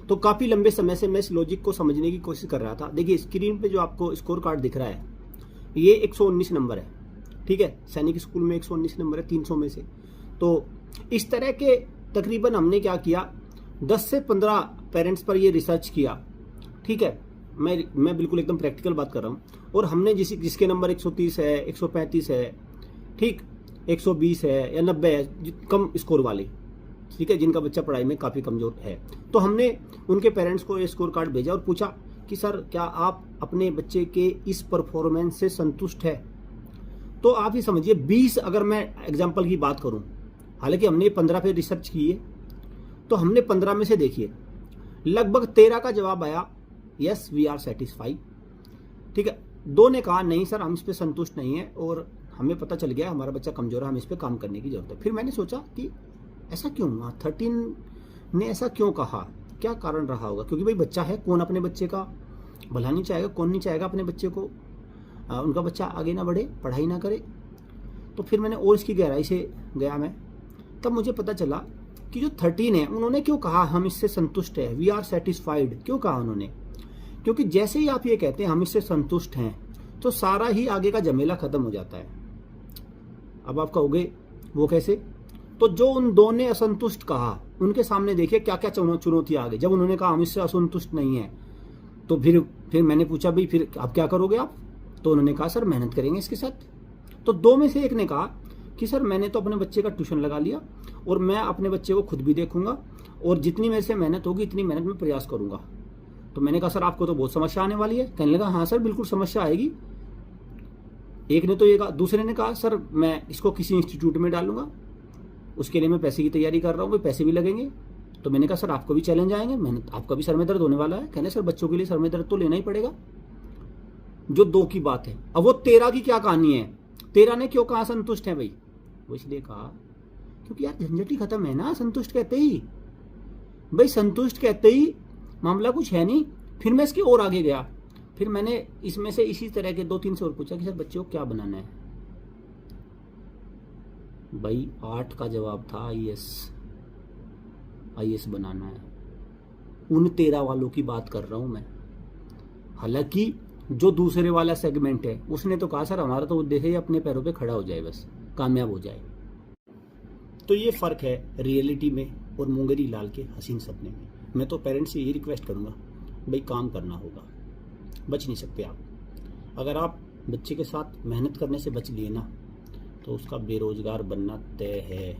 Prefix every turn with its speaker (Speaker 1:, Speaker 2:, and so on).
Speaker 1: तो काफ़ी लंबे समय से मैं इस लॉजिक को समझने की कोशिश कर रहा था। देखिए स्क्रीन पे जो आपको स्कोर कार्ड दिख रहा है ये 119 नंबर है, ठीक है। सैनिक स्कूल में 119 नंबर है 300 में से। तो इस तरह के तकरीबन हमने क्या किया, 10 से 15 पेरेंट्स पर ये रिसर्च किया, ठीक है। मैं बिल्कुल एकदम प्रैक्टिकल बात कर रहा हूँ। और हमने जिसके नंबर 130 है, 135 है, ठीक, 120 है या 90 है, कम स्कोर वाले, ठीक है, जिनका बच्चा पढ़ाई में काफ़ी कमज़ोर है, तो हमने उनके पेरेंट्स को ये स्कोर कार्ड भेजा और पूछा कि सर क्या आप अपने बच्चे के इस परफॉर्मेंस से संतुष्ट है। तो आप ही समझिए 20, अगर मैं एग्जाम्पल की बात करूं, हालांकि हमने 15 पे रिसर्च की है, तो हमने 15 में से देखिए लगभग 13 का जवाब आया यस वी आर सेटिस्फाइड, ठीक है। 2 ने कहा नहीं सर हम इस पर संतुष्ट नहीं है और हमें पता चल गया हमारा बच्चा कमज़ोर है, हमें इस पर काम करने की जरूरत है। फिर मैंने सोचा कि ऐसा क्यों हुआ, 13 ने ऐसा क्यों कहा, क्या कारण रहा होगा। क्योंकि भाई बच्चा है, कौन अपने बच्चे का भला नहीं चाहेगा, कौन नहीं चाहेगा अपने बच्चे को उनका बच्चा आगे ना बढ़े, पढ़ाई ना करे। तो फिर मैंने और इसकी गहराई से गया मैं, तब मुझे पता चला कि जो 13 है उन्होंने क्यों कहा हम इससे संतुष्ट है, वी आर सेटिस्फाइड, क्यों कहा उन्होंने। क्योंकि जैसे ही आप ये कहते हैं हम इससे संतुष्ट हैं तो सारा ही आगे का झमेला खत्म हो जाता है। अब आप कहोगे वो कैसे, तो जो उन 2 ने असंतुष्ट कहा उनके सामने देखिए क्या क्या चुनौतियां आ गई। जब उन्होंने कहा हम इससे असंतुष्ट नहीं है, तो फिर मैंने पूछा भाई फिर आप क्या करोगे आप, तो उन्होंने कहा सर मेहनत करेंगे इसके साथ। तो 2 में से एक ने कहा कि सर मैंने तो अपने बच्चे का ट्यूशन लगा लिया और मैं अपने बच्चे को खुद भी देखूंगा और जितनी मेरे से मेहनत होगी इतनी मेहनत में प्रयास करूंगा। तो मैंने कहा सर आपको तो बहुत समस्या आने वाली है। कहने लगा हाँ सर बिल्कुल समस्या आएगी। एक ने तो ये कहा, दूसरे ने कहा सर मैं इसको किसी इंस्टीट्यूट में डालूंगा, उसके लिए मैं पैसे की तैयारी कर रहा हूँ, पैसे भी लगेंगे। तो मैंने कहा सर आपको भी चैलेंज आएंगे, मैंने आपका भी सर में दर्द होने वाला है। कहने सर बच्चों के लिए सर में दर्द तो लेना ही पड़ेगा। जो 2 की बात है, अब वो 13 की क्या कहानी है, 13 ने क्यों कहा संतुष्ट है भाई, वो इसलिए कहा क्योंकि यार झंझट ही खत्म है ना संतुष्ट कहते ही। भाई संतुष्ट कहते ही मामला कुछ है नहीं। फिर मैं इसके और आगे गया, फिर मैंने इसमें से इसी तरह के 2-3 से और पूछा कि सर बच्चों को क्या बनाना है। भाई 8 का जवाब था आईएएस बनाना है। उन 13 वालों की बात कर रहा हूं मैं। हालांकि जो दूसरे वाला सेगमेंट है उसने तो कहा सर हमारा तो उद्देश्य है अपने पैरों पे खड़ा हो जाए, बस कामयाब हो जाए। तो ये फर्क है रियलिटी में और मुंगेरी लाल के हसीन सपने में। मैं तो पेरेंट्स से यही रिक्वेस्ट करूंगा, भाई काम करना होगा, बच नहीं सकते आप। अगर आप बच्चे के साथ मेहनत करने से बच लिए ना तो उसका बेरोजगार बनना तय है।